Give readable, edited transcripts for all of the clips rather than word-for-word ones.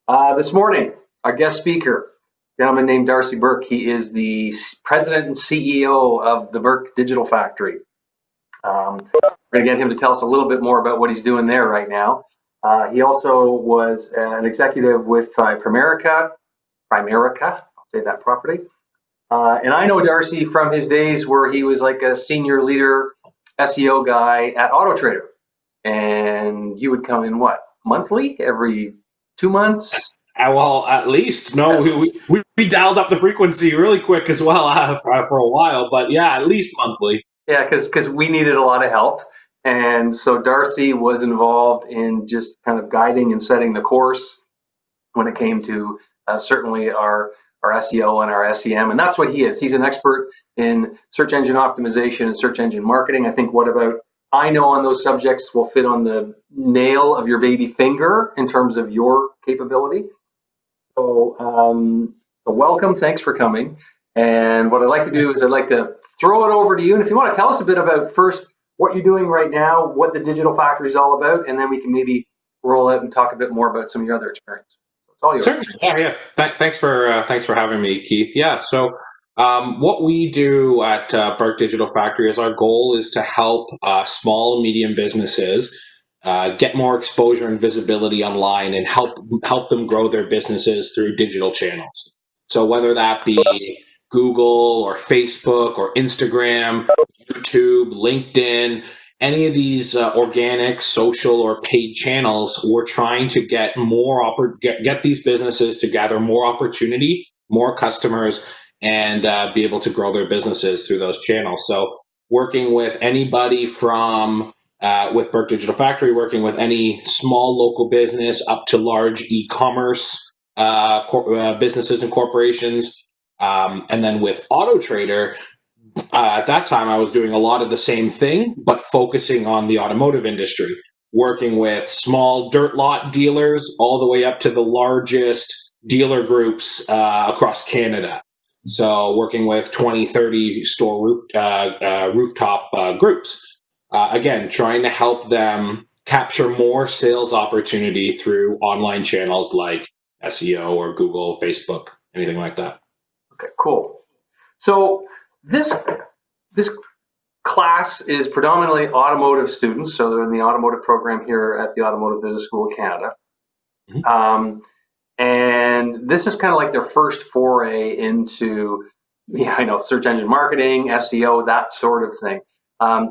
This morning, our guest speaker, a gentleman named Darcy Burk. He is the president and CEO of the Burk Digital Factory. We're going to get him to tell us a little bit more about what he's doing there right now. He also was an executive with Primerica. I'll say that properly. And I know Darcy from his days where he was like a senior leader SEO guy at Autotrader. And you would come in what, monthly, every 2 months? Well, at least no, we dialed up the frequency really quick as well for a while, but yeah, at least monthly. Yeah, because we needed a lot of help. And so Darcy was involved in just kind of guiding and setting the course when it came to certainly our SEO and our SEM. And that's what he is. He's an expert in search engine optimization and search engine marketing. I think what about I know on those subjects will fit on the nail of your baby finger in terms of your capability. So welcome. Thanks for coming. And what I'd like to do is I'd like to throw it over to you. And if you want to tell us a bit about first what you're doing right now, what the Digital Factory is all about, and then we can maybe roll out and talk a bit more about some of your other experience. So it's all yours. Certainly, yeah. Thanks for having me, Keith. Yeah. So, what we do at Burk Digital Factory is our goal is to help small and medium businesses get more exposure and visibility online, and help them grow their businesses through digital channels. So whether that be Google or Facebook or Instagram, YouTube, LinkedIn, any of these organic, social, or paid channels, we're trying to get these businesses to gather more opportunity, more customers, and be able to grow their businesses through those channels. So working with anybody from with Burk Digital Factory, working with any small local business up to large e-commerce businesses and corporations. And then with Autotrader, at that time, I was doing a lot of the same thing, but focusing on the automotive industry, working with small dirt lot dealers all the way up to the largest dealer groups across Canada. So working with 20, 30 store rooftop groups. Again, trying to help them capture more sales opportunity through online channels like SEO or Google, Facebook, anything like that. Okay, cool. So this class is predominantly automotive students, so they're in the automotive program here at the Automotive Business School of Canada. Mhm. And this is kind of like their first foray into, search engine marketing, SEO, that sort of thing.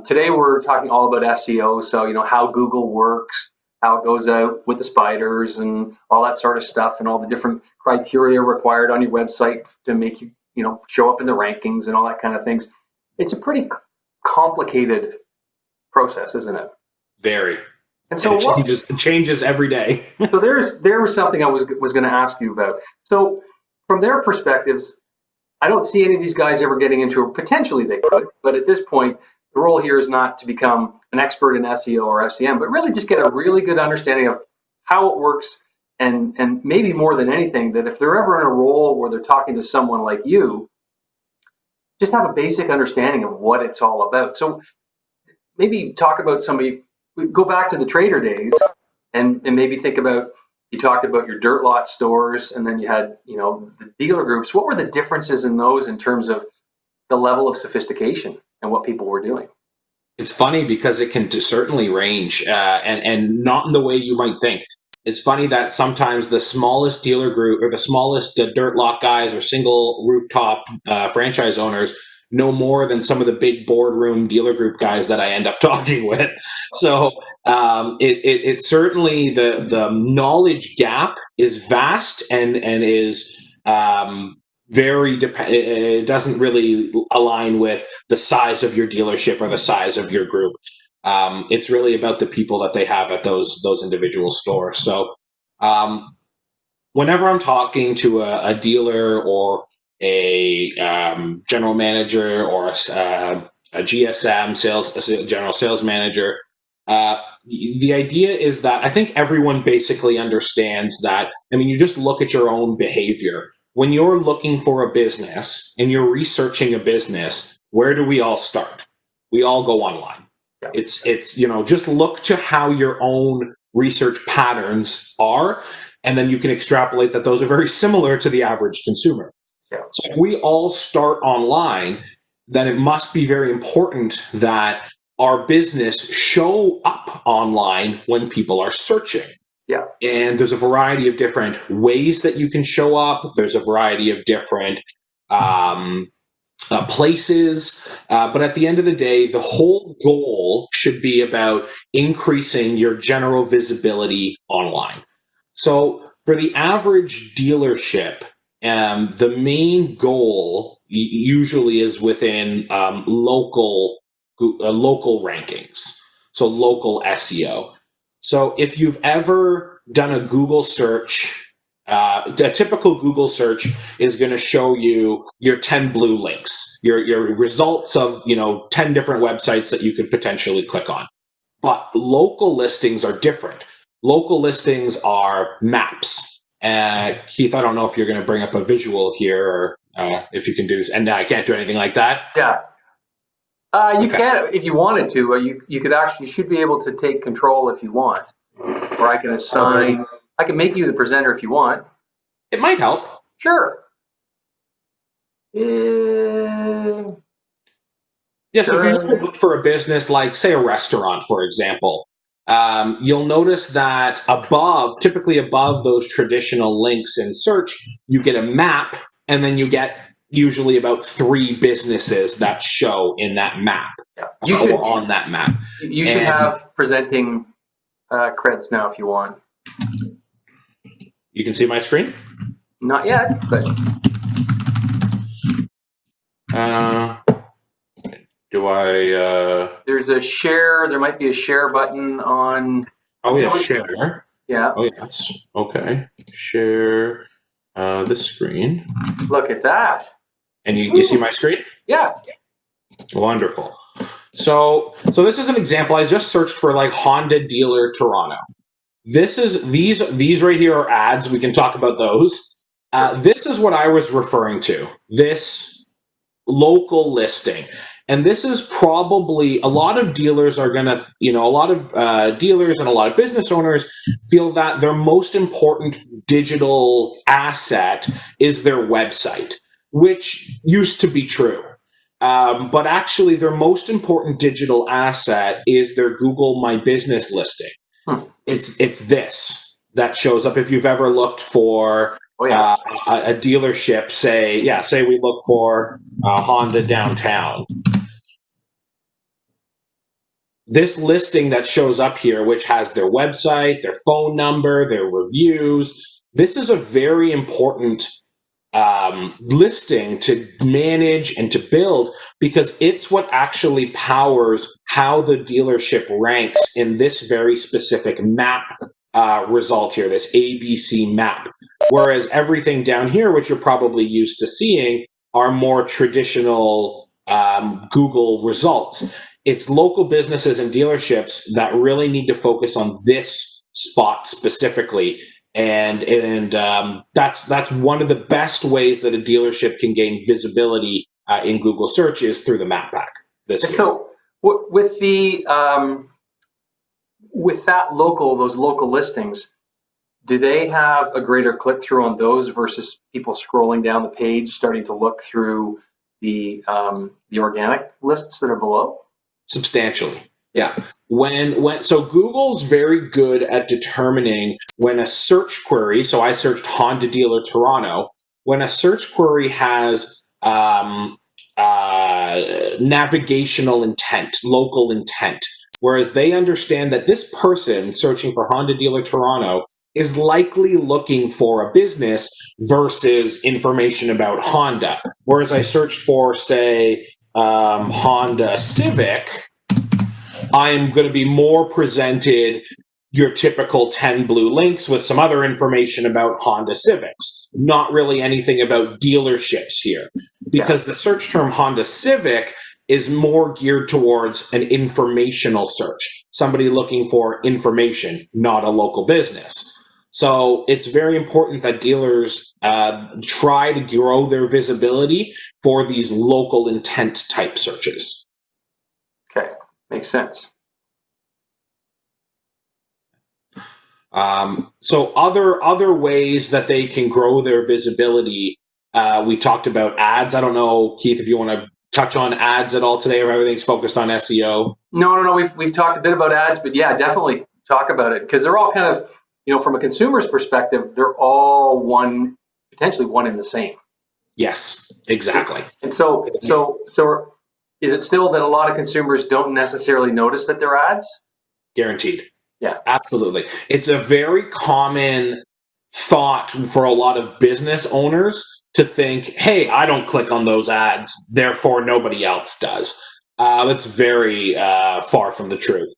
Today we're talking all about SEO, so how Google works, how it goes out with the spiders and all that sort of stuff, and all the different criteria required on your website to make you show up in the rankings and all that kind of things. It's a pretty complicated process, isn't it? Very. And And so it changes every day. so there was something I was going to ask you about. So from their perspectives, I don't see any of these guys ever getting into it. Potentially they could, but at this point, the role here is not to become an expert in SEO or SEM, but really just get a really good understanding of how it works, and maybe more than anything, that if they're ever in a role where they're talking to someone like you, just have a basic understanding of what it's all about. So maybe talk about somebody, go back to the trader days, and maybe think about, you talked about your dirt lot stores, and then you had the dealer groups. What were the differences in those in terms of the level of sophistication and what people were doing? It's funny because it can certainly range, and not in the way you might think. It's funny that sometimes the smallest dealer group or the smallest dirt lot guys or single rooftop franchise owners know more than some of the big boardroom dealer group guys that I end up talking with. So it certainly, the knowledge gap is vast, and is it doesn't really align with the size of your dealership or the size of your group. It's really about the people that they have at those individual stores. So whenever I'm talking to a dealer or a general manager or a GSM general sales manager, the idea is that I think everyone basically understands that. I mean, you just look at your own behavior. When you're looking for a business and you're researching a business, where do we all start? We all go online. Yeah. It's just look to how your own research patterns are, And then you can extrapolate that those are very similar to the average consumer. Yeah. So if we all start online, then it must be very important that our business show up online when people are searching. Yeah. And there's a variety of different ways that you can show up. There's a variety of different places. But at the end of the day, the whole goal should be about increasing your general visibility online. So for the average dealership, the main goal usually is within local rankings, so local SEO. So if you've ever done a Google search, a typical Google search is going to show you your 10 blue links, your results of 10 different websites that you could potentially click on. But local listings are different. Local listings are maps. Keith, I don't know if you're going to bring up a visual here, or if you can do, and I can't do anything like that. Yeah. You can, if you wanted to. You could actually, you should be able to take control if you want, or I can assign. I can make you the presenter if you want. It might help. Sure. Yeah. So if you look for a business like, say, a restaurant, for example, you'll notice that typically above those traditional links in search, you get a map, and then you get usually about 3 businesses that show in that map. Yeah. You should on that map. You should have presenting creds now if you want. You can see my screen? Not yet, but do I? There's a share. There might be a share button on. Oh yeah, share. Yeah. Oh yes. Okay. Share the screen. Look at that. And you see my screen? Yeah. Wonderful. So this is an example. I just searched for like Honda dealer Toronto. These right here are ads. We can talk about those. This is what I was referring to. This local listing. And this is probably a lot of dealers are going to, a lot of dealers and a lot of business owners feel that their most important digital asset is their website, which used to be true. But actually, their most important digital asset is their Google My Business listing. It's this that shows up if you've ever looked for a dealership. Say we look for Honda downtown. This listing that shows up here, which has their website, their phone number, their reviews, this is a very important listing to manage and to build, because it's what actually powers how the dealership ranks in this very specific map result here, this ABC map. Whereas everything down here, which you're probably used to seeing, are more traditional Google results. It's local businesses and dealerships that really need to focus on this spot specifically. And that's one of the best ways that a dealership can gain visibility in Google search is through the map pack. So with those local listings, do they have a greater click through on those versus people scrolling down the page, starting to look through the organic lists that are below? Substantially. Yeah. So Google's very good at determining when a search query, so I searched Honda dealer Toronto, when a search query has navigational intent, local intent, whereas they understand that this person searching for Honda dealer Toronto is likely looking for a business versus information about Honda. Whereas I searched for, say, Honda Civic, I'm going to be more presented your typical 10 blue links with some other information about Honda Civics, not really anything about dealerships here, because the search term Honda Civic is more geared towards an informational search, somebody looking for information, not a local business. So it's very important that dealers try to grow their visibility for these local intent type searches. Okay, makes sense. So other ways that they can grow their visibility. We talked about ads. I don't know, Keith, if you want to touch on ads at all today, or everything's focused on SEO. No. We've talked a bit about ads, but yeah, definitely talk about it because they're all kind of, from a consumer's perspective, they're all potentially one and the same. Yes, exactly. And so is it still that a lot of consumers don't necessarily notice that they're ads? Guaranteed. Yeah. Absolutely. It's a very common thought for a lot of business owners to think, hey, I don't click on those ads, therefore nobody else does. That's very far from the truth.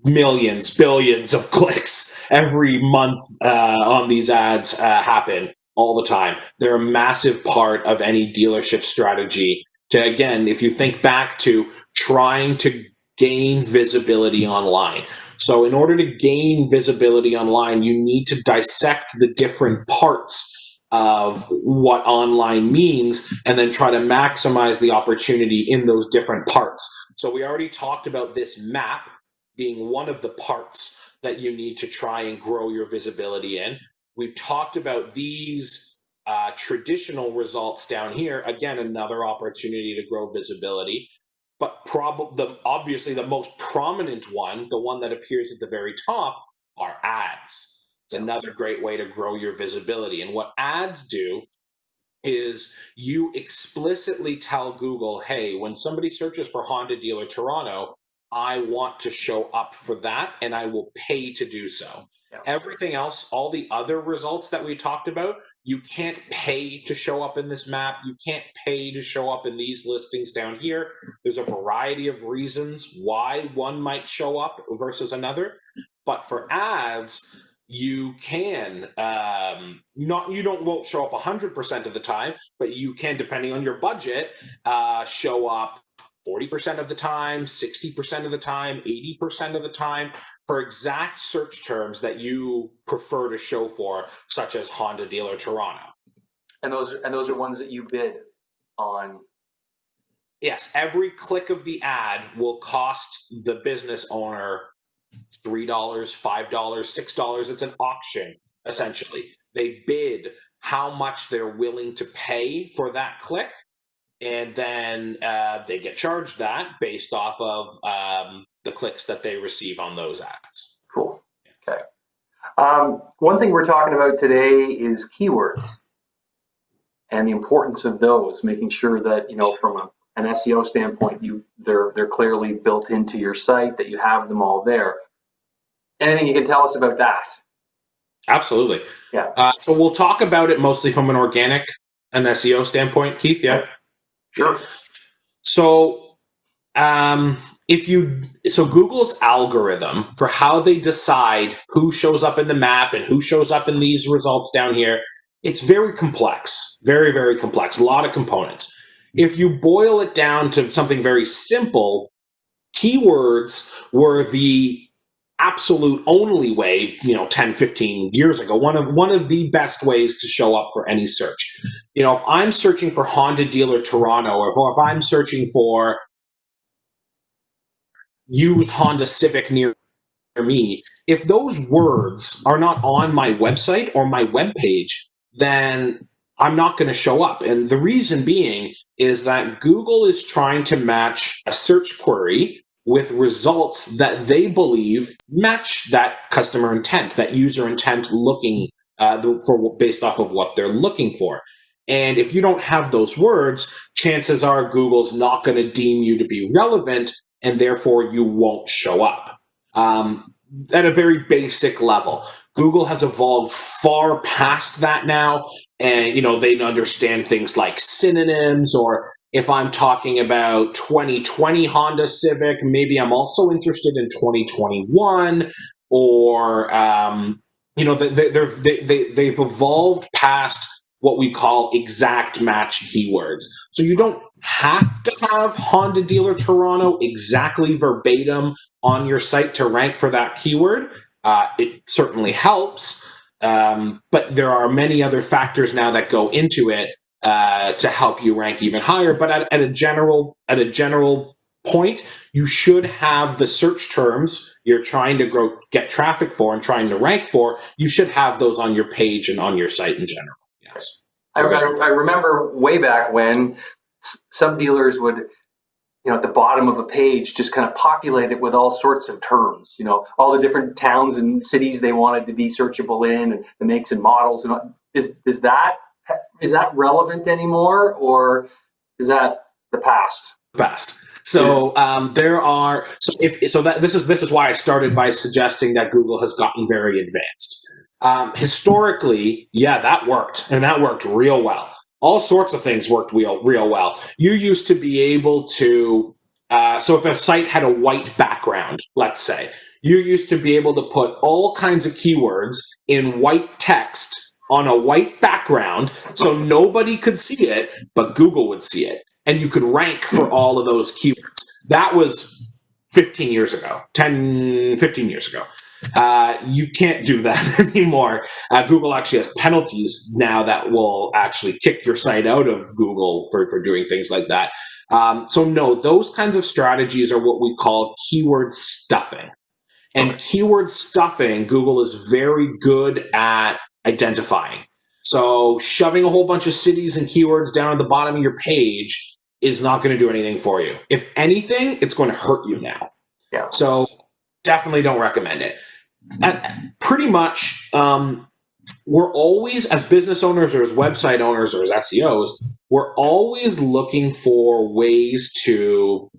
Millions, billions of clicks every month on these ads happen all the time. They're a massive part of any dealership strategy. To, again, if you think back to trying to gain visibility online. So in order to gain visibility online, you need to dissect the different parts of what online means and then try to maximize the opportunity in those different parts. So we already talked about this map being one of the parts that you need to try and grow your visibility in. We've talked about these traditional results down here. Again, another opportunity to grow visibility. But obviously the most prominent one, the one that appears at the very top, are ads. It's another great way to grow your visibility. And what ads do is you explicitly tell Google, hey, when somebody searches for Honda Dealer Toronto, I want to show up for that and I will pay to do so. Yeah. Everything else, all the other results that we talked about, you can't pay to show up in this map. You can't pay to show up in these listings down here. There's a variety of reasons why one might show up versus another. But for ads, you can won't show up 100% of the time, but you can, depending on your budget, show up 40% of the time, 60% of the time, 80% of the time for exact search terms that you prefer to show for, such as Honda Dealer Toronto. And those are ones that you bid on. Yes, every click of the ad will cost the business owner $3, $5, $6. It's an auction, essentially. They bid how much they're willing to pay for that click, and then they get charged that based off of the clicks that they receive on those ads. Cool. Okay. One thing we're talking about today is keywords and the importance of those, making sure that, from an SEO standpoint, they're clearly built into your site, that you have them all there. Anything you can tell us about that? Absolutely. Yeah. So we'll talk about it mostly from an organic and SEO standpoint, Keith. Yeah. Sure. So, Google's algorithm for how they decide who shows up in the map and who shows up in these results down here, it's very complex, very, very complex, a lot of components. If you boil it down to something very simple, keywords were the absolute only way, 10, 15 years ago, one of the best ways to show up for any search. If I'm searching for Honda Dealer Toronto, or if I'm searching for used Honda Civic near me, if those words are not on my website or my webpage, then I'm not going to show up. And the reason being is that Google is trying to match a search query with results that they believe match that customer intent, that user intent, looking based off of what they're looking for. And if you don't have those words, chances are Google's not going to deem you to be relevant, and therefore you won't show up. At a very basic level, Google has evolved far past that now, and they understand things like synonyms, or if I'm talking about 2020 Honda Civic, maybe I'm also interested in 2021, or they've evolved past what we call exact match keywords. So you don't have to have Honda Dealer Toronto exactly verbatim on your site to rank for that keyword. It certainly helps, but there are many other factors now that go into it to help you rank even higher. But at a general point, you should have the search terms you're trying to get traffic for and trying to rank for. You should have those on your page and on your site in general. Yes. I remember way back when some dealers would, at the bottom of a page, just kind of populate it with all sorts of terms, all the different towns and cities they wanted to be searchable in, and the makes and models. And is that relevant anymore, or is that the past? Past. So there are this is why I started by suggesting that Google has gotten very advanced. Historically, yeah, that worked, and that worked real well. All sorts of things worked real well. You used to be able to, so if a site had a white background, let's say, you used to be able to put all kinds of keywords in white text on a white background, so nobody could see it, but Google would see it. And you could rank for all of those keywords. That was 15 years ago, 15 years ago. You can't do that anymore. Google actually has penalties now that will actually kick your site out of Google for doing things like that. So no, those kinds of strategies are what we call keyword stuffing. And keyword stuffing, Google is very good at identifying. So shoving a whole bunch of cities and keywords down at the bottom of your page is not going to do anything for you. If anything, it's going to hurt you now. Yeah. So definitely don't recommend it. Pretty much, we're always, as business owners or as website owners or as SEOs, we're always looking for ways to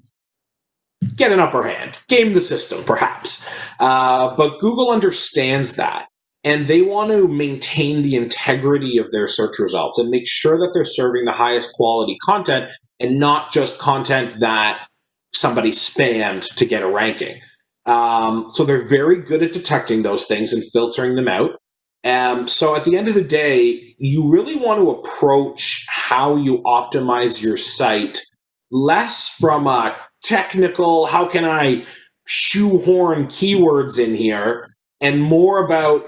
get an upper hand, game the system, perhaps. But Google understands that. And they want to maintain the integrity of their search results and make sure that they're serving the highest quality content and not just content that somebody spammed to get a ranking. So they're very good at detecting those things and filtering them out. So at the end of the day, you really want to approach how you optimize your site less from a technical, how can I shoehorn keywords in here, and more about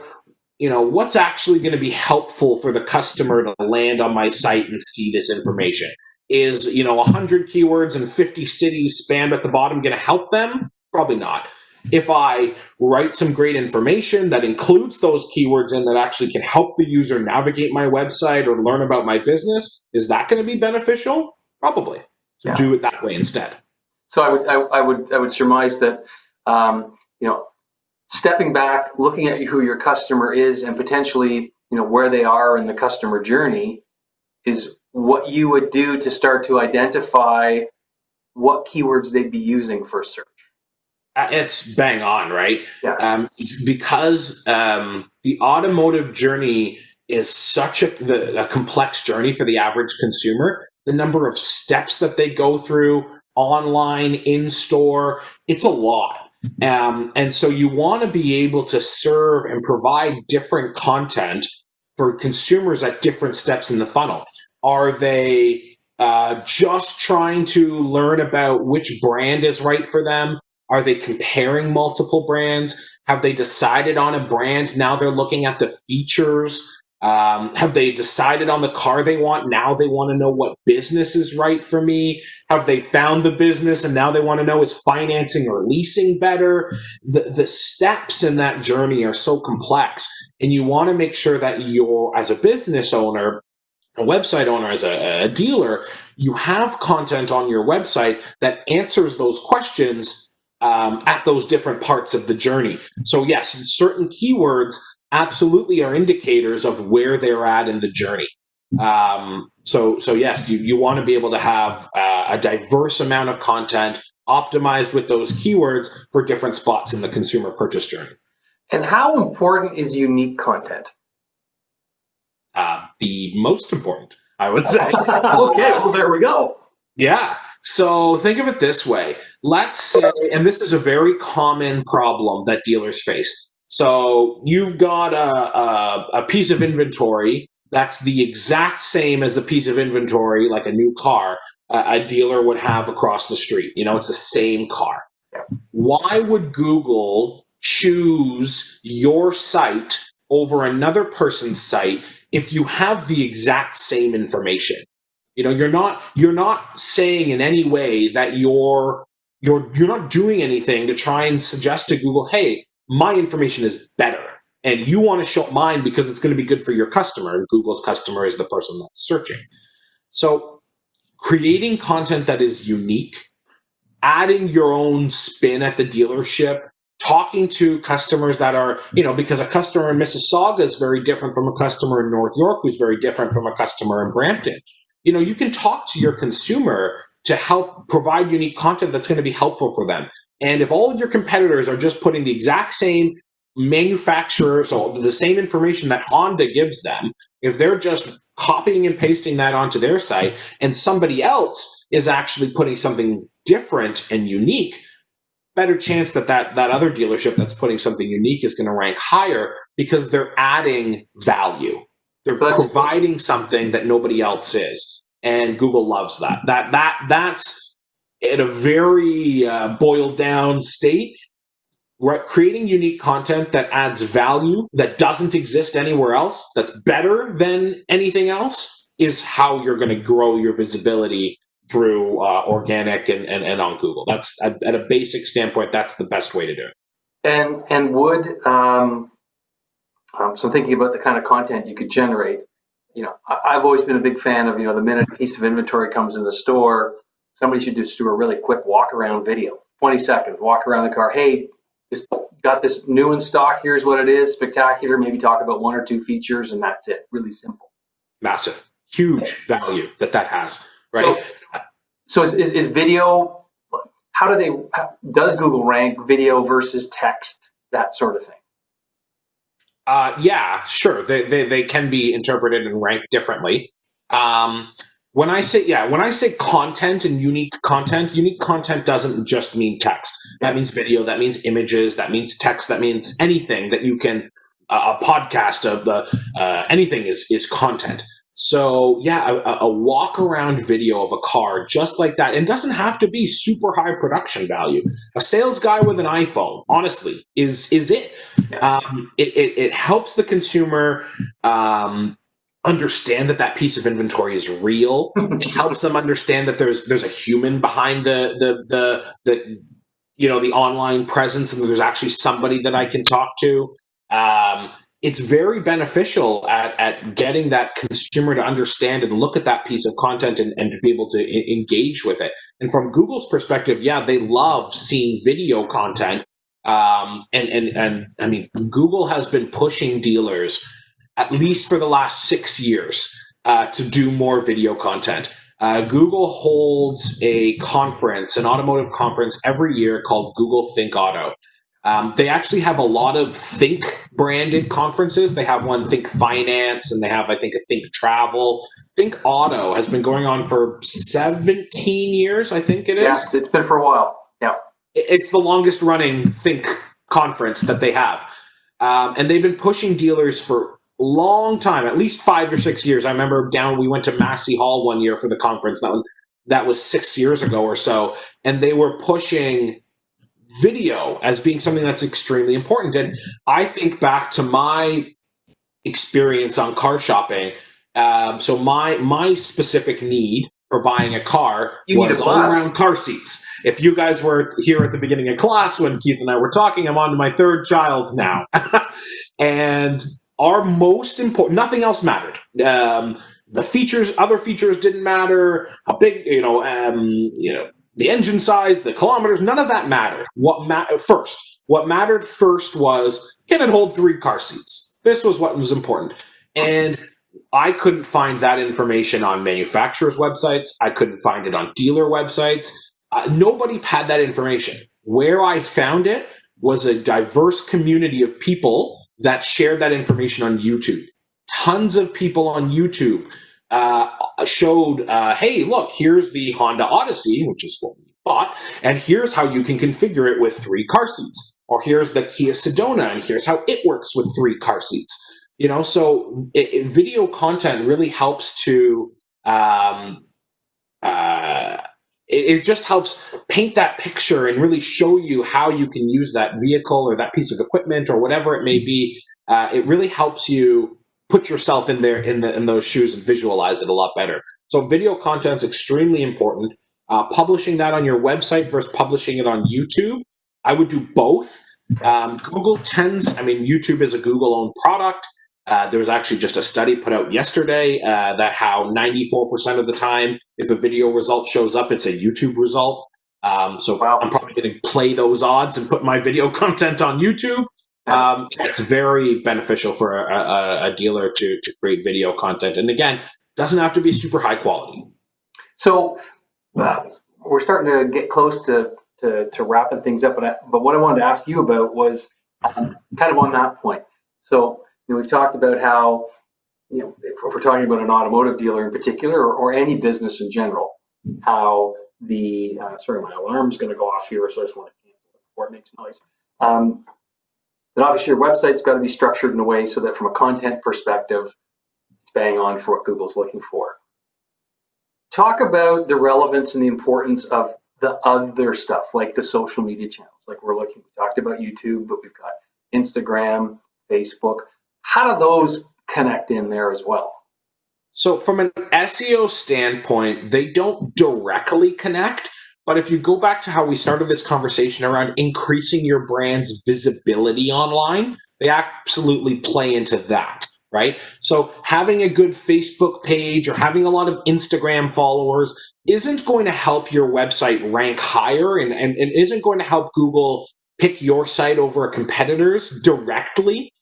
what's actually going to be helpful for the customer to land on my site and see this information. Is 100 keywords and 50 cities spammed at the bottom going to help them? Probably not. If I write some great information that includes those keywords and that actually can help the user navigate my website or learn about my business, is that going to be beneficial? Probably. So do it that way instead. So I would surmise that stepping back, looking at who your customer is and potentially where they are in the customer journey is what you would do to start to identify what keywords they'd be using for search. It's bang on, right? Yeah. Because the automotive journey is such a complex journey for the average consumer. The number of steps that they go through online, in store, it's a lot. And so you want to be able to serve and provide different content for consumers at different steps in the funnel. Are they just trying to learn about which brand is right for them? Are they comparing multiple brands? Have they decided on a brand? Now they're looking at the features. Have they decided on the car they want? Now they want to know what business is right for me. Have they found the business and now they want to know, is financing or leasing better? The steps in that journey are so complex, and you want to make sure that you're, as a business owner, a website owner, as a dealer, you have content on your website that answers those questions at those different parts of the journey. So yes, certain keywords absolutely are indicators of where they're at in the journey. So yes, you want to be able to have a diverse amount of content optimized with those keywords for different spots in the consumer purchase journey. And how important is unique content? The most important, I would say. Okay, well, there we go. Yeah. So think of it this way. Let's say, and this is a very common problem that dealers face. So you've got a piece of inventory that's the exact same as the piece of inventory, like a new car, a dealer would have across the street. It's the same car. Why would Google choose your site over another person's site if you have the exact same information? You're not saying in any way that your you're not doing anything to try and suggest to Google, hey, my information is better. And you want to show mine because it's going to be good for your customer. And Google's customer is the person that's searching. So creating content that is unique, adding your own spin at the dealership, talking to customers that are, because a customer in Mississauga is very different from a customer in North York, who's very different from a customer in Brampton. You can talk to your consumer to help provide unique content that's going to be helpful for them. And if all of your competitors are just putting the exact same manufacturer, so the same information that Honda gives them, if they're just copying and pasting that onto their site and somebody else is actually putting something different and unique, better chance that other dealership that's putting something unique is going to rank higher because they're adding value. They're providing something that nobody else is. And Google loves that. That's at a very boiled down state. Right, creating unique content that adds value that doesn't exist anywhere else, that's better than anything else, is how you're going to grow your visibility through organic and on Google. That's at a basic standpoint, that's the best way to do it. And would so thinking about the kind of content you could generate, I've always been a big fan of, the minute a piece of inventory comes in the store, somebody should just do a really quick walk around video, 20 seconds, walk around the car. Hey, just got this new in stock. Here's what it is. Spectacular. Maybe talk about one or two features, and that's it. Really simple. Massive, huge value that has. Right. So is video? Does Google rank video versus text, that sort of thing? Yeah, sure. They can be interpreted and ranked differently. When I say content and unique content doesn't just mean text. That means video, that means images, that means text, that means anything that you can, a podcast, anything is content. So yeah, a walk around video of a car just like that, and doesn't have to be super high production value. A sales guy with an iPhone, honestly, is it. It helps the consumer understand that piece of inventory is real. It helps them understand that there's a human behind the online presence, and that there's actually somebody that I can talk to. It's very beneficial at getting that consumer to understand and look at that piece of content and to be able to engage with it. And from Google's perspective, yeah, they love seeing video content. And I mean, Google has been pushing dealers at least for the last 6 years to do more video content. Google holds a conference, an automotive conference every year called Google Think Auto. They actually have a lot of Think branded conferences. They have one Think Finance, and they have, I think, a Think Travel. Think Auto has been going on for 17 years, I think it is. Yeah, it's been for a while. Yeah. It's the longest running Think conference that they have. And they've been pushing dealers for a long time, at least 5 or 6 years. I remember we went to Massey Hall one year for the conference. That was 6 years ago or so. And they were pushing video as being something that's extremely important. And I think back to my experience on car shopping. So my specific need for buying a car was all around car seats. If you guys were here at the beginning of class when Keith and I were talking, I'm on to my third child now. And our most important, nothing else mattered. Other features didn't matter. How big, the engine size, the kilometers, none of that mattered. What mattered first was, can it hold 3 car seats? This was what was important. And I couldn't find that information on manufacturers' websites. I couldn't find it on dealer websites. Nobody had that information. Where I found it was a diverse community of people that shared that information on YouTube. Tons of people on YouTube showed, hey, look, here's the Honda Odyssey, which is what we bought, and here's how you can configure it with 3 car seats. Or here's the Kia Sedona, and here's how it works with 3 car seats. So video content really helps to, it just helps paint that picture and really show you how you can use that vehicle or that piece of equipment or whatever it may be. It really helps you put yourself in those shoes and visualize it a lot better. So video content is extremely important. publishing that on your website versus publishing it on YouTube. I would do both. Google tends, I mean, YouTube is a Google-owned product. There was actually just a study put out yesterday that how 94% of the time, if a video result shows up, it's a YouTube result. So Wow. I'm probably going to play those odds and put my video content on YouTube. It's very beneficial for a dealer to create video content. And again, doesn't have to be super high quality. So we're starting to get close to wrapping things up. But what I wanted to ask you about was kind of on that point. So we've talked about how, if we're talking about an automotive dealer in particular, or any business in general, how the sorry, my alarm's going to go off here, so I just want to cancel it before it makes noise. But obviously, your website's got to be structured in a way so that, from a content perspective, it's bang on for what Google's looking for. Talk about the relevance and the importance of the other stuff, like the social media channels. Like we talked about YouTube, but we've got Instagram, Facebook. How do those connect in there as well? So from an SEO standpoint, they don't directly connect. But if you go back to how we started this conversation around increasing your brand's visibility online, they absolutely play into that, right? So having a good Facebook page or having a lot of Instagram followers isn't going to help your website rank higher and isn't going to help Google pick your site over a competitor's directly.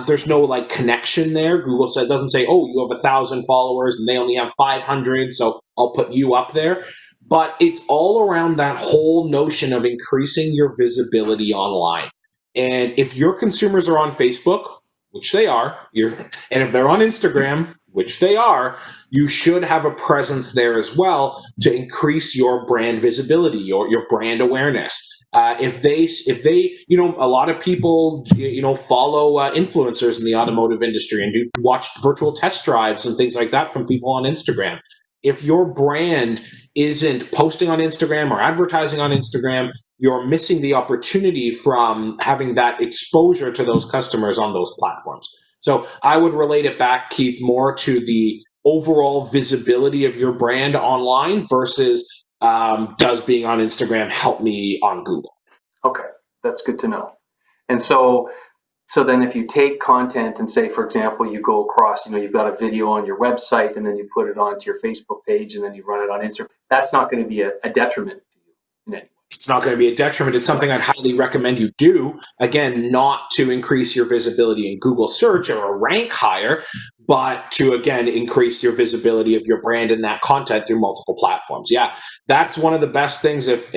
There's no like connection there. Google doesn't say, oh, you have 1,000 followers and they only have 500, so I'll put you up there. But it's all around that whole notion of increasing your visibility online. And if your consumers are on Facebook, which they are, and if they're on Instagram, which they are, you should have a presence there as well to increase your brand visibility, your brand awareness. If they, a lot of people, follow influencers in the automotive industry and watch virtual test drives and things like that from people on Instagram. If your brand isn't posting on Instagram or advertising on Instagram, you're missing the opportunity from having that exposure to those customers on those platforms. So I would relate it back, Keith, more to the overall visibility of your brand online versus does being on Instagram help me on Google? Okay, that's good to know. And so then if you take content and say, for example, you go across, you've got a video on your website and then you put it onto your Facebook page and then you run it on Instagram, that's not going to be a detriment to you in any way. It's not going to be a detriment. It's something I'd highly recommend you do. Again, not to increase your visibility in Google search or rank higher, but to, again, increase your visibility of your brand and that content through multiple platforms. Yeah, that's one of the best things if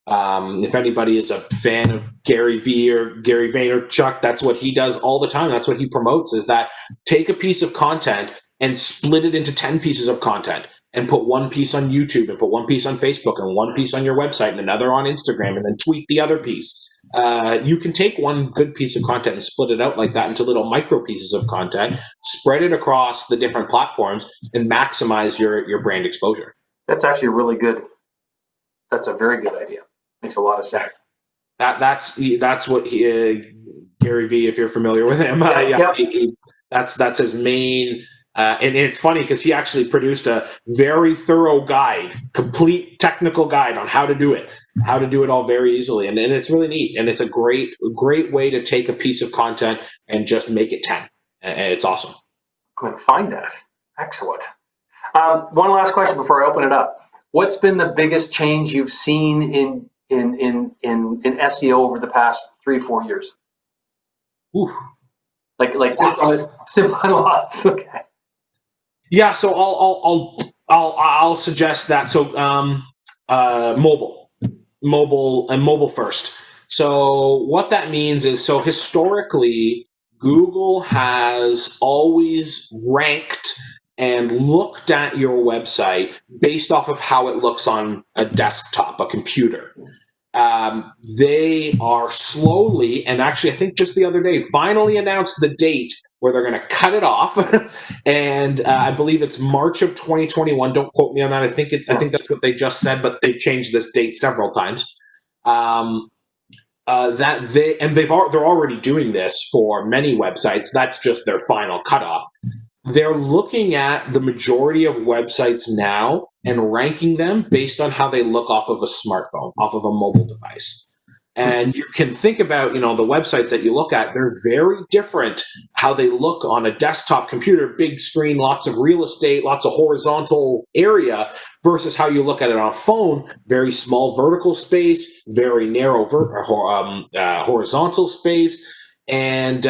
anybody is a fan of Gary Vee or Gary Vaynerchuk, that's what he does all the time. That's what he promotes, is that take a piece of content and split it into 10 pieces of content and put one piece on YouTube and put one piece on Facebook and one piece on your website and another on Instagram and then tweet the other piece. You can take one good piece of content and split it out like that into little micro pieces of content, spread it across the different platforms and maximize your brand exposure. That's actually that's a very good idea. Makes a lot of sense. That's what Gary Vee, if you're familiar with him, that's his main. And it's funny because he actually produced a very thorough guide, complete technical guide on how to do it all very easily, and it's really neat, and it's a great way to take a piece of content and just make it 10. And it's awesome. I'm going to find that. Excellent. One last question before I open it up. What's been the biggest change you've seen in SEO over the past 3-4 years? Ooh. Like just simple lots. Okay. Yeah, so I'll suggest that. So mobile and mobile first. So what that means is, so historically, Google has always ranked and looked at your website based off of how it looks on a desktop, a computer. They are slowly, and actually I think just the other day, finally announced the date where they're going to cut it off. And I believe it's March of 2021. Don't quote me on that. I think that's what they just said, but they've changed this date several times. They're already doing this for many websites. That's just their final cutoff. they're looking at the majority of websites now and ranking them based on how they look off of a smartphone, off of a mobile device. And you can think about, the websites that you look at, they're very different how they look on a desktop computer, big screen, lots of real estate, lots of horizontal area, versus how you look at it on a phone, very small vertical space, very narrow horizontal space. And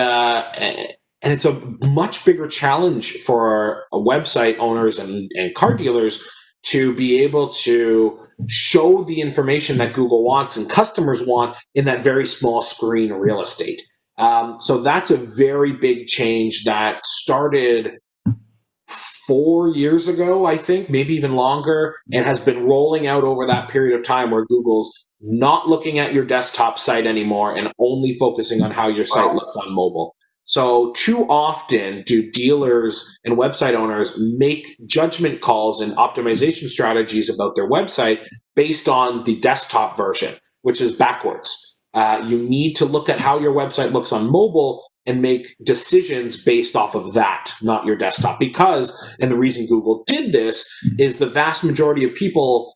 it's a much bigger challenge for website owners and car dealers to be able to show the information that Google wants and customers want in that very small screen real estate. So that's a very big change that started 4 years ago, I think, maybe even longer, and has been rolling out over that period of time where Google's not looking at your desktop site anymore and only focusing on how your site looks on mobile. So too often do dealers and website owners make judgment calls and optimization strategies about their website based on the desktop version, which is backwards. You need to look at how your website looks on mobile and make decisions based off of that, not your desktop. Because, and the reason Google did this is the vast majority of people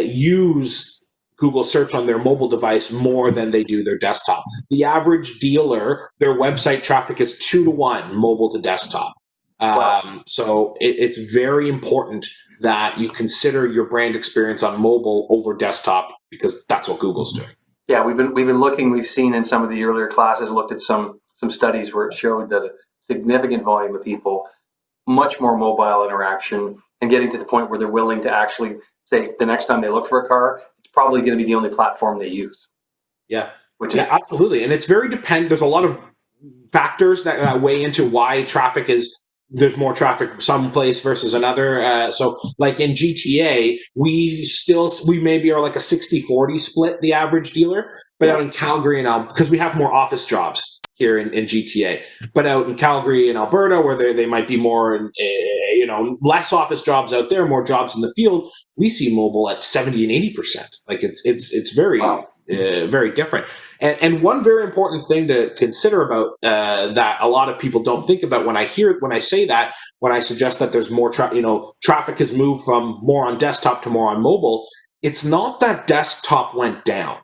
use Google search on their mobile device more than they do their desktop. The average dealer, their website traffic is 2-to-1 mobile to desktop. So it's very important that you consider your brand experience on mobile over desktop, because that's what Google's doing. Yeah, we've been looking. We've seen in some of the earlier classes, looked at some studies where it showed that a significant volume of people, much more mobile interaction, and getting to the point where they're willing to actually say the next time they look for a car, it's probably going to be the only platform they use. Yeah, absolutely. And it's very dependent. There's a lot of factors that weigh into why there's more traffic someplace versus another. So like in GTA, we maybe are like a 60-40 split, the average dealer, but out in Calgary because we have more office jobs here in GTA, but out in Calgary and Alberta, where they might be more, less office jobs out there, more jobs in the field, we see mobile at 70 and 80%. Like it's very, very different. And one very important thing to consider about that a lot of people don't think about when I say that, when I suggest that there's more traffic has moved from more on desktop to more on mobile, it's not that desktop went down.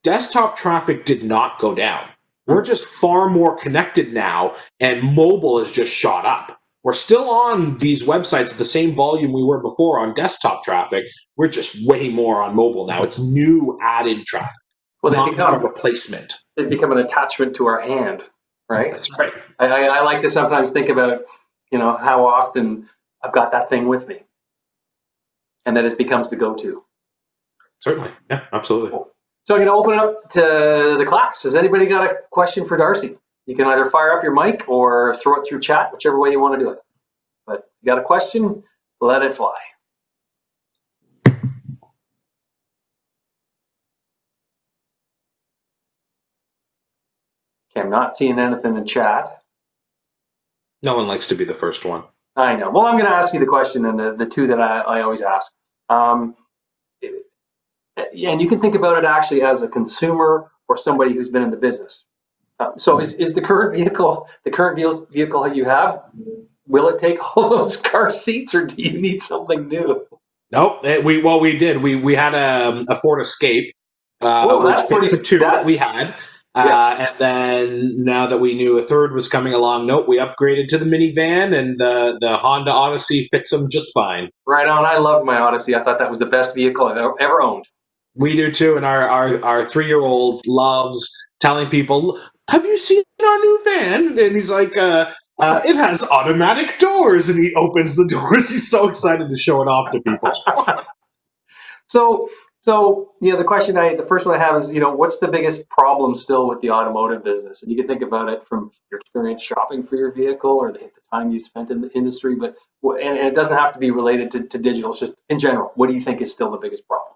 Desktop traffic did not go down. We're just far more connected now, and mobile has just shot up. We're still on these websites at the same volume we were before on desktop traffic. We're just way more on mobile now. It's new added traffic. Well, not a replacement. They become an attachment to our hand, right? That's right. I like to sometimes think about, how often I've got that thing with me, and that it becomes the go-to. Certainly, yeah, absolutely. Cool. So I'm going to open it up to the class. Has anybody got a question for Darcy? You can either fire up your mic or throw it through chat, whichever way you want to do it. But you got a question? Let it fly. Okay, I'm not seeing anything in chat. No one likes to be the first one. I know. Well, I'm going to ask you the question, and the two that I always ask. And you can think about it actually as a consumer or somebody who's been in the business. So is the current vehicle that you have, will it take all those car seats, or do you need something new? Nope. We did. We had a Ford Escape, which fit the two that we had. And then now that we knew a third was coming along, we upgraded to the minivan, and the Honda Odyssey fits them just fine. Right on. I loved my Odyssey. I thought that was the best vehicle I've ever owned. We do too, and our 3-year-old loves telling people, "Have you seen our new van?" And he's like, "It has automatic doors," and he opens the doors. He's so excited to show it off to people. So the first one I have is, what's the biggest problem still with the automotive business? And you can think about it from your experience shopping for your vehicle or the time you spent in the industry, and it doesn't have to be related to digital. It's just in general, what do you think is still the biggest problem?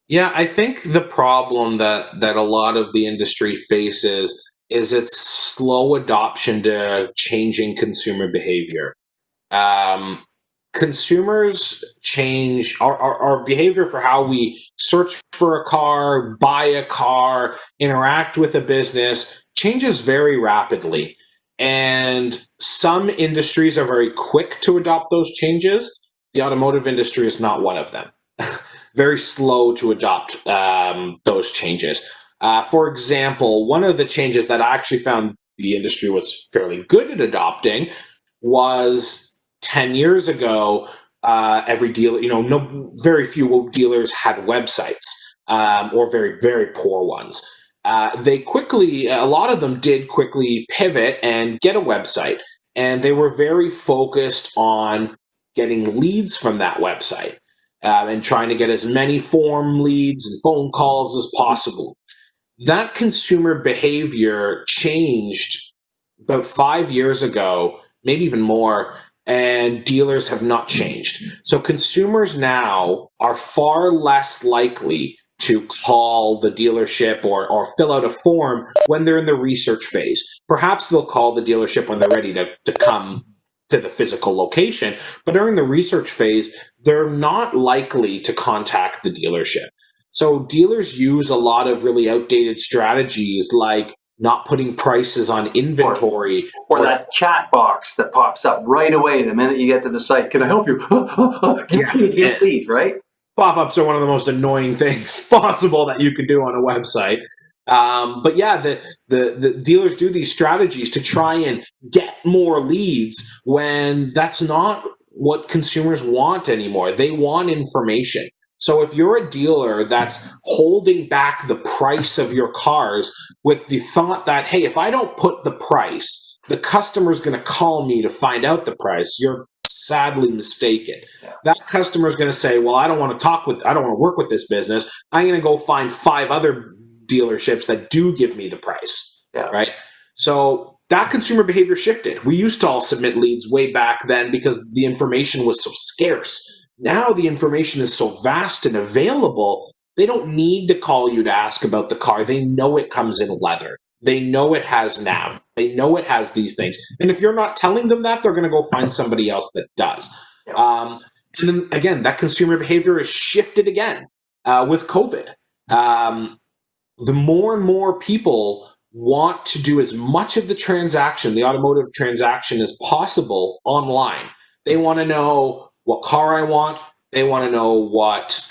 Yeah, I think the problem that a lot of the industry faces is its slow adoption to changing consumer behavior. Consumers change our behavior for how we search for a car, buy a car, interact with a business changes very rapidly. And some industries are very quick to adopt those changes. The automotive industry is not one of them. Very slow to adopt those changes. For example, one of the changes that I actually found the industry was fairly good at adopting was 10 years ago. Every dealer, very few dealers had websites, or very, very poor ones. A lot of them did quickly pivot and get a website, and they were very focused on getting leads from that website, and trying to get as many form leads and phone calls as possible. That consumer behavior changed about 5 years ago, maybe even more, and dealers have not changed. So consumers now are far less likely to call the dealership or fill out a form when they're in the research phase. Perhaps they'll call the dealership when they're ready to come to the physical location, but during the research phase, they're not likely to contact the dealership. So dealers use a lot of really outdated strategies like not putting prices on inventory. Or that chat box that pops up right away the minute you get to the site. Can I help you? Please, right? Pop-ups are one of the most annoying things possible that you can do on a website. But yeah, the dealers do these strategies to try and get more leads when that's not what consumers want anymore. They want information. So if you're a dealer that's holding back the price of your cars with the thought that, hey, if I don't put the price, the customer's going to call me to find out the price, you're sadly mistaken. Yeah. That customer is going to say, well, I don't want to work with this business. I'm going to go find 5 other dealerships that do give me the price. Yeah. Right. So that consumer behavior shifted. We used to all submit leads way back then because the information was so scarce. Now the information is so vast and available, they don't need to call you to ask about the car. They know it comes in leather. They know it has nav. They know it has these things. And if you're not telling them that, they're going to go find somebody else that does. Yeah. And then again, that consumer behavior is shifted again with COVID. The more and more people want to do as much of the automotive transaction as possible online. They want to know what car I want. They want to know what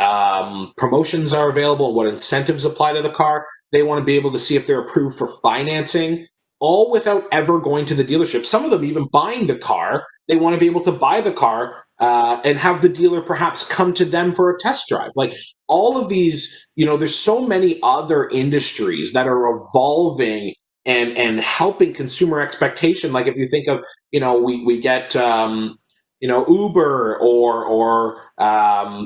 promotions are available and what incentives apply to the car. They want to be able to see if they're approved for financing, all without ever going to the dealership. Some of them even buying the car. They want to be able to buy the car and have the dealer perhaps come to them for a test drive. Like all of these, there's so many other industries that are evolving and helping consumer expectation. Like if you think of, we get Uber or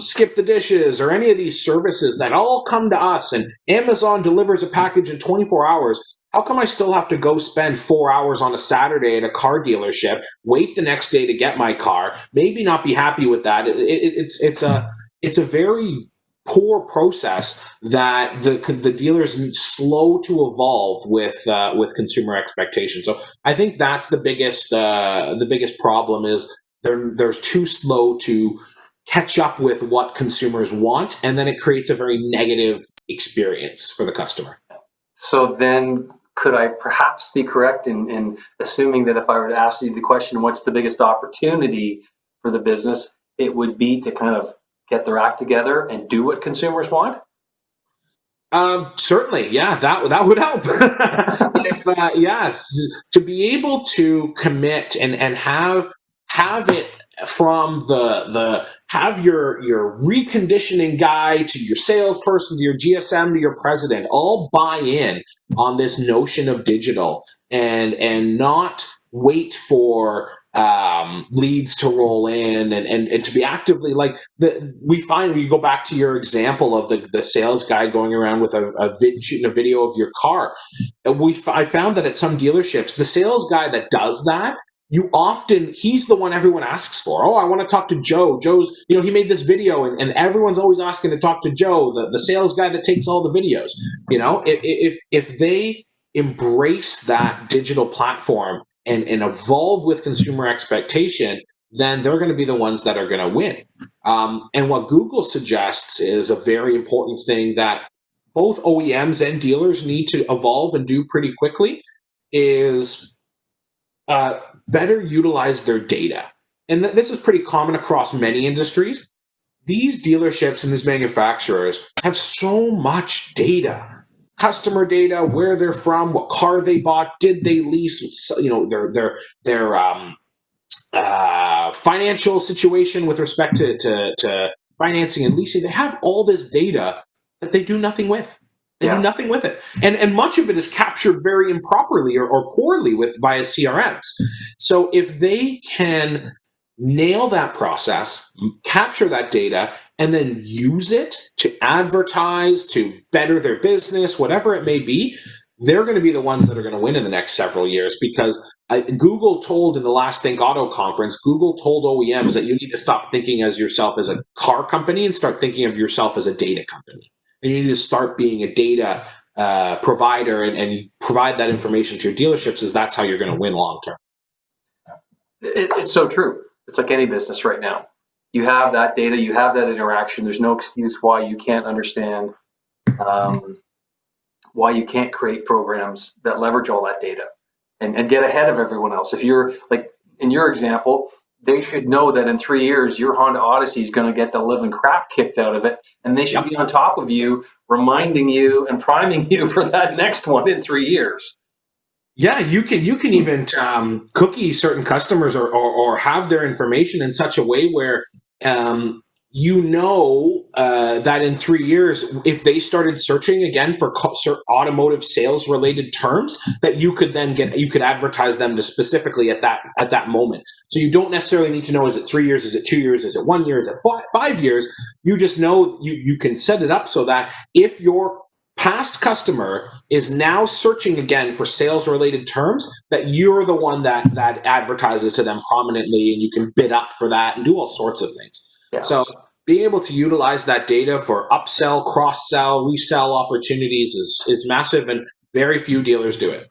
Skip the Dishes or any of these services that all come to us, and Amazon delivers a package in 24 hours. How come I still have to go spend 4 hours on a Saturday at a car dealership, wait the next day to get my car, maybe not be happy with that? It's a very poor process that the dealers need slow to evolve with consumer expectations. So I think that's the biggest problem is they're too slow to catch up with what consumers want, and then it creates a very negative experience for the customer. So then could I perhaps be correct in assuming that if I were to ask you the question, what's the biggest opportunity for the business, it would be to kind of get their act together and do what consumers want? Certainly, yeah, that would help. Yes, to be able to commit and have it from have your reconditioning guy to your salesperson to your GSM to your president all buy in on this notion of digital and not wait for leads to roll in and to be actively we find when you go back to your example of the sales guy going around with shooting a video of your car. I found that at some dealerships, the sales guy that does that, he's the one everyone asks for. Oh, I want to talk to Joe. Joe's, he made this video and everyone's always asking to talk to Joe, the sales guy that takes all the videos. If they embrace that digital platform and evolve with consumer expectation, then they're going to be the ones that are going to win. And what Google suggests is a very important thing that both OEMs and dealers need to evolve and do pretty quickly is better utilize their data. And this is pretty common across many industries. These dealerships and these manufacturers have so much data, customer data, where they're from, what car they bought, did they lease, their financial situation with respect to financing and leasing. They have all this data that they do nothing with. They do nothing with it. And much of it is captured very improperly or poorly via CRMs. So if they can nail that process, capture that data, and then use it to advertise, to better their business, whatever it may be, they're going to be the ones that are going to win in the next several years. Because Google told in the last Think Auto conference, Google told OEMs that you need to stop thinking as yourself as a car company and start thinking of yourself as a data company. And you need to start being a data provider and provide that information to your dealerships, as that's how you're going to win long term. It's so true. It's like any business right now. You have that data, you have that interaction. There's no excuse why you can't understand, why you can't create programs that leverage all that data and get ahead of everyone else. If you're like in your example, they should know that in 3 years, your Honda Odyssey is going to get the living crap kicked out of it. And they should be on top of you, reminding you and priming you for that next one in 3 years. Yeah, you can even cookie certain customers or have their information in such a way where that in 3 years, if they started searching again for automotive sales related terms, that you could advertise them to specifically at that moment. So you don't necessarily need to know, is it 3 years, is it 2 years, is it 1 year, is it 5 years? You just know you can set it up so that if your past customer is now searching again for sales related terms, that you're the one that advertises to them prominently, and you can bid up for that and do all sorts of things. Yeah. So being able to utilize that data for upsell, cross-sell, resell opportunities is massive, and very few dealers do it.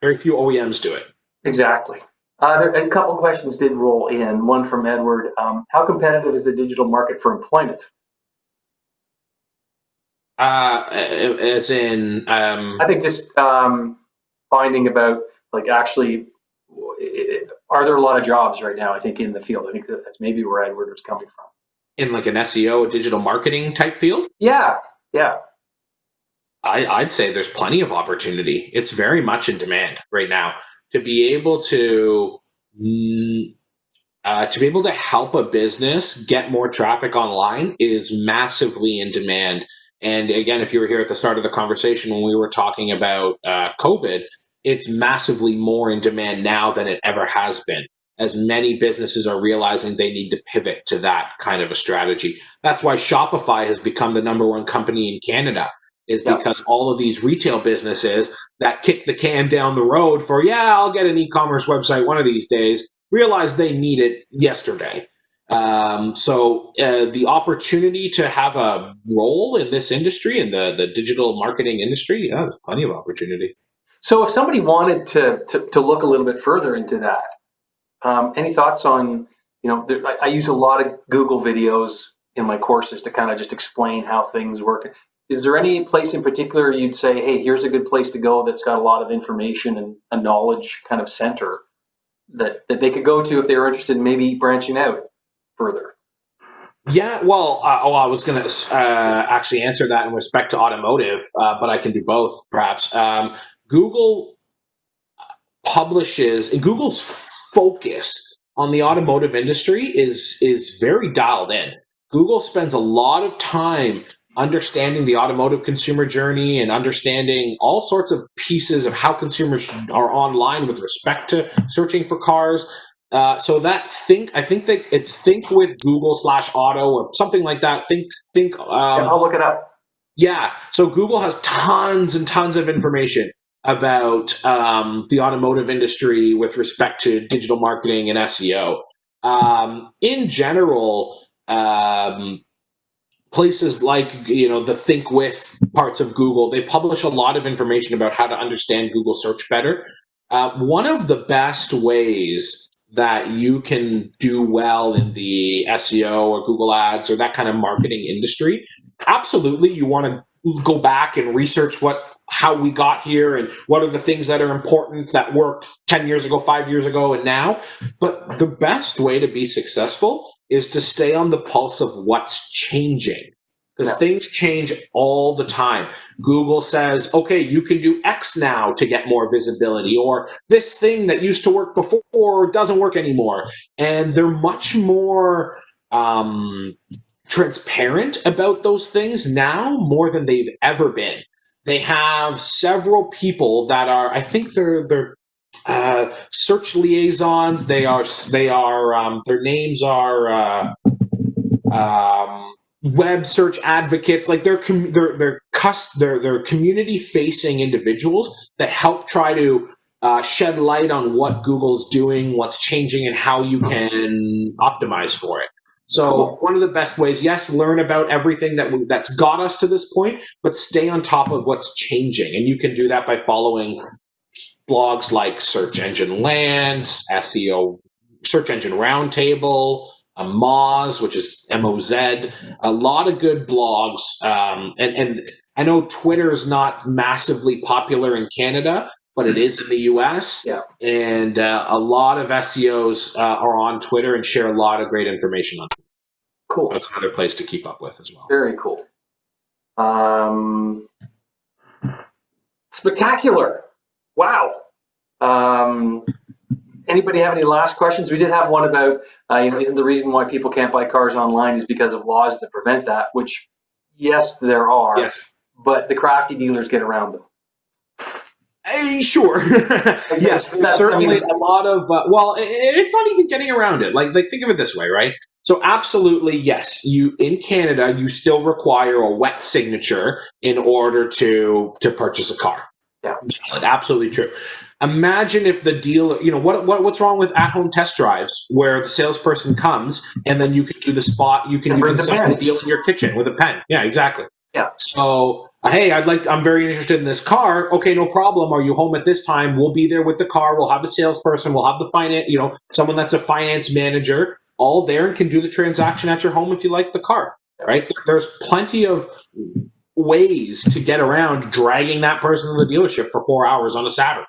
Very few OEMs do it. Exactly. A couple questions did roll in. One from Edward. How competitive is the digital market for employment? As in, I think just finding about like actually, are there a lot of jobs right now? I think in the field. I think that's maybe where Edward was coming from. In like an SEO, digital marketing type field? Yeah. I'd say there's plenty of opportunity. It's very much in demand right now. To be able to help a business get more traffic online is massively in demand. And again, if you were here at the start of the conversation when we were talking about COVID, it's massively more in demand now than it ever has been, as many businesses are realizing they need to pivot to that kind of a strategy. That's why Shopify has become the #1 company in Canada, is because all of these retail businesses that kick the can down the road for, I'll get an e-commerce website one of these days, realize they need it yesterday. So the opportunity to have a role in this industry, in the digital marketing industry, there's plenty of opportunity. So if somebody wanted to look a little bit further into that, any thoughts on, I use a lot of Google videos in my courses to kind of just explain how things work. Is there any place in particular you'd say, hey, here's a good place to go that's got a lot of information and a knowledge kind of center that they could go to if they were interested in maybe branching out further? Yeah, well, I was going to actually answer that in respect to automotive, but I can do both, perhaps. Google publishes, and Google's focus on the automotive industry is very dialed in. Google spends a lot of time understanding the automotive consumer journey and understanding all sorts of pieces of how consumers are online with respect to searching for cars. So that I think that it's Think with Google /auto or something like that. Think. I'll look it up. Yeah. So Google has tons and tons of information about the automotive industry with respect to digital marketing and SEO. In general, places like, the Think With parts of Google, they publish a lot of information about how to understand Google search better. One of the best ways that you can do well in the SEO or Google Ads or that kind of marketing industry, absolutely, you want to go back and research what how we got here and what are the things that are important that worked 10 years ago, 5 years ago, and now. But the best way to be successful is to stay on the pulse of what's changing. Because things change all the time. Google says, okay, you can do X now to get more visibility, or this thing that used to work before doesn't work anymore. And they're much more transparent about those things now more than they've ever been. They have several people that are, I think they're search liaisons. Their names are web search advocates. Like they're community facing individuals that help try to shed light on what Google's doing, what's changing, and how you can optimize for it. So one of the best ways, yes, learn about everything that's got us to this point, but stay on top of what's changing. And you can do that by following blogs like Search Engine Land, SEO, Search Engine Roundtable, Moz, which is MOZ, a lot of good blogs. And I know Twitter is not massively popular in Canada, but it is in the US. Yeah. And a lot of SEOs are on Twitter and share a lot of great information on Twitter. Cool. So that's another place to keep up with as well. Very cool. Spectacular. Wow. Anybody have any last questions? We did have one about, isn't the reason why people can't buy cars online is because of laws that prevent that, which, yes, there are. Yes. But the crafty dealers get around them. Sure. Yes, there's certainly a lot of, it's not even getting around it. Like think of it this way, right? So absolutely, yes, in Canada, you still require a wet signature in order to purchase a car. Yeah. Absolutely true. Imagine if the dealer, what's wrong with at-home test drives where the salesperson comes and then you can do the spot, you can sign the deal in your kitchen with a pen. Yeah, exactly. Yeah. So, hey, I'm very interested in this car. Okay, no problem. Are you home at this time? We'll be there with the car. We'll have a salesperson. We'll have the finance, someone that's a finance manager all there and can do the transaction at your home if you like the car, right? There's plenty of ways to get around dragging that person to the dealership for 4 hours on a Saturday.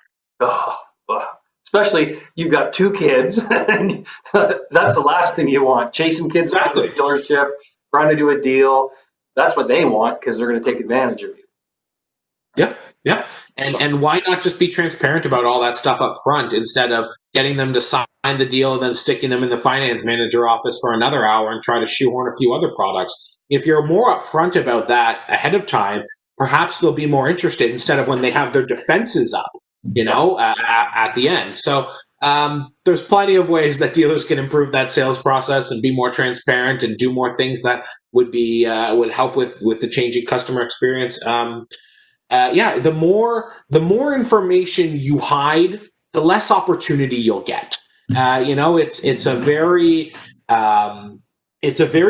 Especially you've got 2 kids, and that's the last thing you want. Chasing kids around the dealership, trying to do a deal. That's what they want because they're going to take advantage of you. Yeah. And why not just be transparent about all that stuff up front instead of getting them to sign the deal and then sticking them in the finance manager office for another hour and try to shoehorn a few other products? If you're more upfront about that ahead of time, perhaps they'll be more interested instead of when they have their defenses up, at the end. So there's plenty of ways that dealers can improve that sales process and be more transparent and do more things that would help with the changing customer experience. The more information you hide, the less opportunity you'll get. It's a very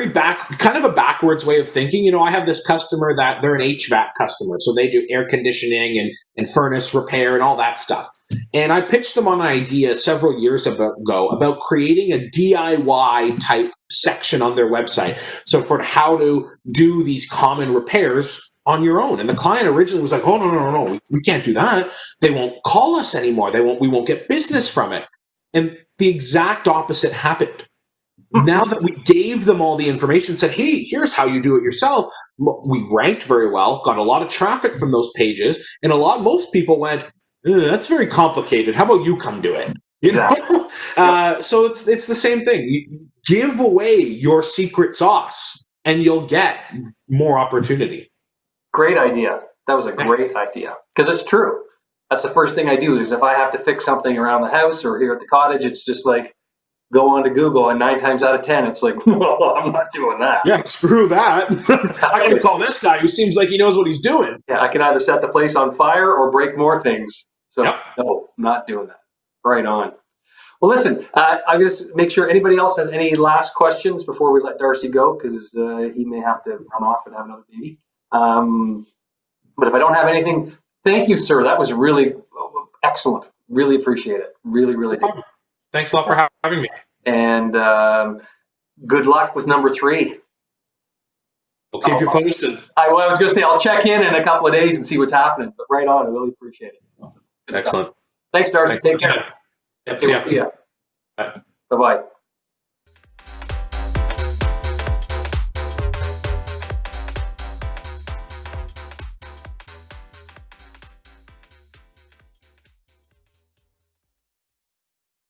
kind of a backwards way of thinking. I have this customer that they're an HVAC customer, so they do air conditioning and furnace repair and all that stuff. And I pitched them on an idea several years ago about creating a DIY type section on their website. So for how to do these common repairs on your own. And the client originally was like, oh, no, we can't do that. They won't call us anymore. We won't get business from it. And the exact opposite happened. Now that we gave them all the information, said, hey, here's how you do it yourself. We ranked very well, got a lot of traffic from those pages. And most people went, that's very complicated. How about you come do it? So it's the same thing. You give away your secret sauce and you'll get more opportunity. Great idea. That was a great idea because it's true. That's the first thing I do is if I have to fix something around the house or here at the cottage, it's just like go on to Google and 9 times out of 10, it's like, well, I'm not doing that. Yeah, screw that. I'm going to call this guy who seems like he knows what he's doing. Yeah, I can either set the place on fire or break more things. So no, not doing that. Right on. Well, listen, I just make sure anybody else has any last questions before we let Darcy go because he may have to run off and have another baby. But if I don't have anything, thank you, sir. That was really excellent. Really appreciate it. Really, really did. Thanks a lot for having me. And good luck with number 3. We'll keep you posted. I was going to say, I'll check in a couple of days and see what's happening, but right on. I really appreciate it. Good Excellent. stuff. Thanks, Darcy. Thanks. Take care. Yep, Okay, we'll see ya. Bye-bye.